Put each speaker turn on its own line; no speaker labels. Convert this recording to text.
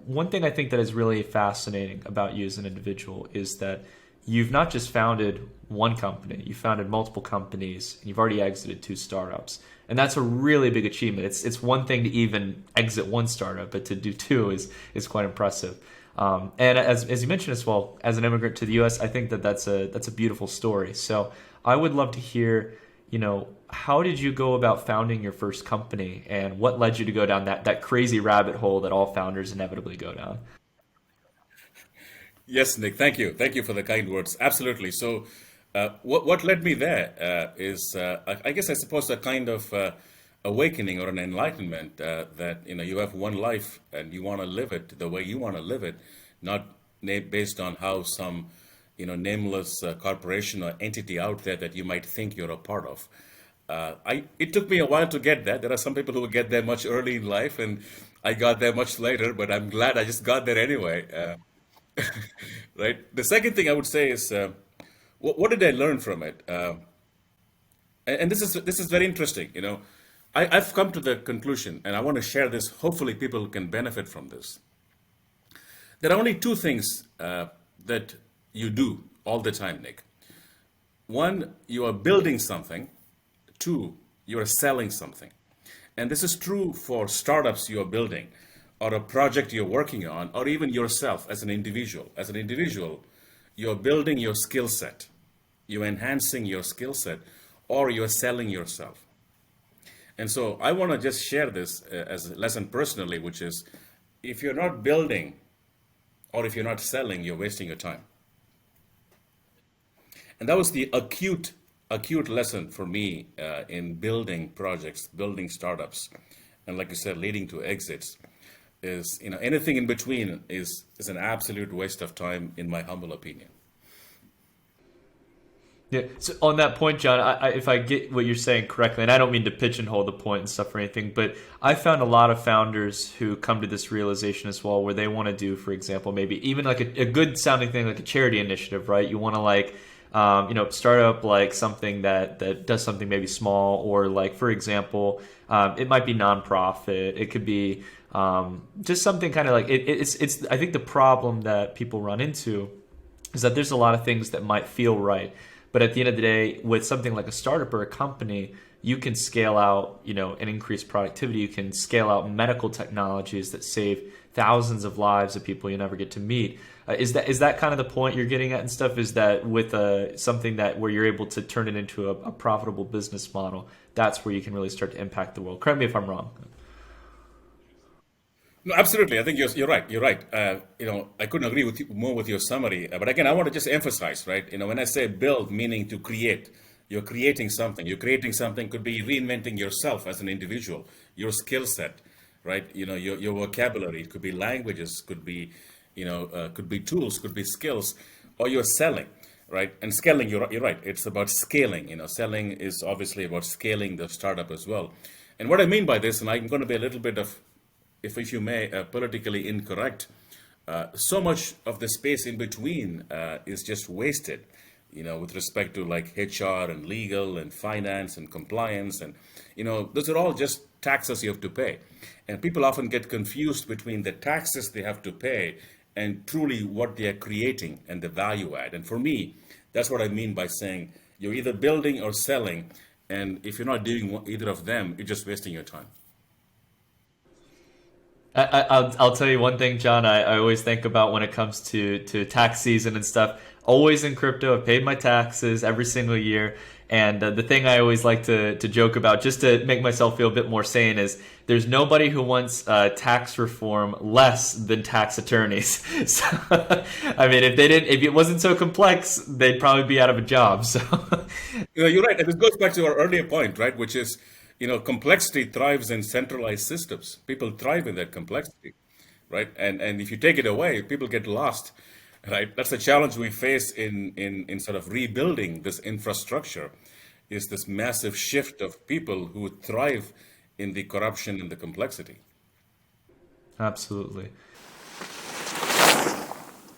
one thing I think that is really fascinating about you as an individual is that you've not just founded one company, you founded multiple companies, and you've already exited two startups. And that's a really big achievement. It's one thing to even exit one startup, but to do two is quite impressive. And as you mentioned as well, as an immigrant to the U.S., I think that that's a beautiful story. So I would love to hear, how did you go about founding your first company, and what led you to go down that crazy rabbit hole that all founders inevitably go down?
Yes, Nick, thank you. Thank you for the kind words. Absolutely. So, what led me there is, I guess, I suppose, a kind of awakening or an enlightenment that you have one life and you want to live it the way you want to live it, not based on how some nameless corporation or entity out there that you might think you're a part of. It took me a while to get there. There are some people who get there much early in life, and I got there much later. But I'm glad I just got there anyway. Right. The second thing I would say is, what did I learn from it? And this is very interesting. I've come to the conclusion, and I want to share this. Hopefully, people can benefit from this. There are only two things that you do all the time, Nick. One, you are building something. Two, you are selling something. And this is true for startups you are building, or a project you're working on, or even yourself as an individual. As an individual, you're building your skill set, you're enhancing your skill set, or you're selling yourself. And so I want to just share this as a lesson personally, which is, if you're not building or if you're not selling, you're wasting your time. And that was the acute lesson for me in building projects, building startups, and like you said, leading to exits. Is anything in between is an absolute waste of time, in my humble opinion.
Yeah. So on that point, John, if I get what you're saying correctly, and I don't mean to pigeonhole the point and stuff or anything, but I found a lot of founders who come to this realization as well, where they want to do, for example, maybe even like a good sounding thing like a charity initiative, right? You want to like, start up like something that does something maybe small, or like, for example, it might be nonprofit. It could be just something kind of like it's. I think the problem that people run into is that there's a lot of things that might feel right, but at the end of the day, with something like a startup or a company, you can scale out, and increase productivity. You can scale out medical technologies that save thousands of lives of people you never get to meet. Is that kind of the point you're getting at and stuff? Is that with something that where you're able to turn it into a profitable business model, that's where you can really start to impact the world? Correct me if I'm wrong.
No, absolutely. I think you're right. You're right. I couldn't agree with you more with your summary. But again, I want to just emphasize, right? When I say build, meaning to create, you're creating something. You're creating something could be reinventing yourself as an individual, your skill set, right? Your vocabulary. It could be languages, could be tools, could be skills, or you're selling, right? And scaling, you're right. It's about scaling. Selling is obviously about scaling the startup as well. And what I mean by this, and I'm going to be a little bit of, if you may, politically incorrect. So much of the space in between is just wasted, with respect to like HR and legal and finance and compliance. And, those are all just taxes you have to pay. And people often get confused between the taxes they have to pay and truly what they are creating and the value add. And for me, that's what I mean by saying you're either building or selling. And if you're not doing either of them, you're just wasting your time.
I'll tell you one thing, John. I always think about when it comes to tax season and stuff. Always in crypto, I've paid my taxes every single year. And the thing I always like to joke about, just to make myself feel a bit more sane, is there's nobody who wants tax reform less than tax attorneys. So, I mean, if it wasn't so complex, they'd probably be out of a job. So,
You're right. And this goes back to our earlier point, right? Which is, complexity thrives in centralized systems. People thrive in that complexity, right? And if you take it away, people get lost, right? That's the challenge we face in sort of rebuilding this infrastructure, is this massive shift of people who thrive in the corruption and the complexity.
absolutely.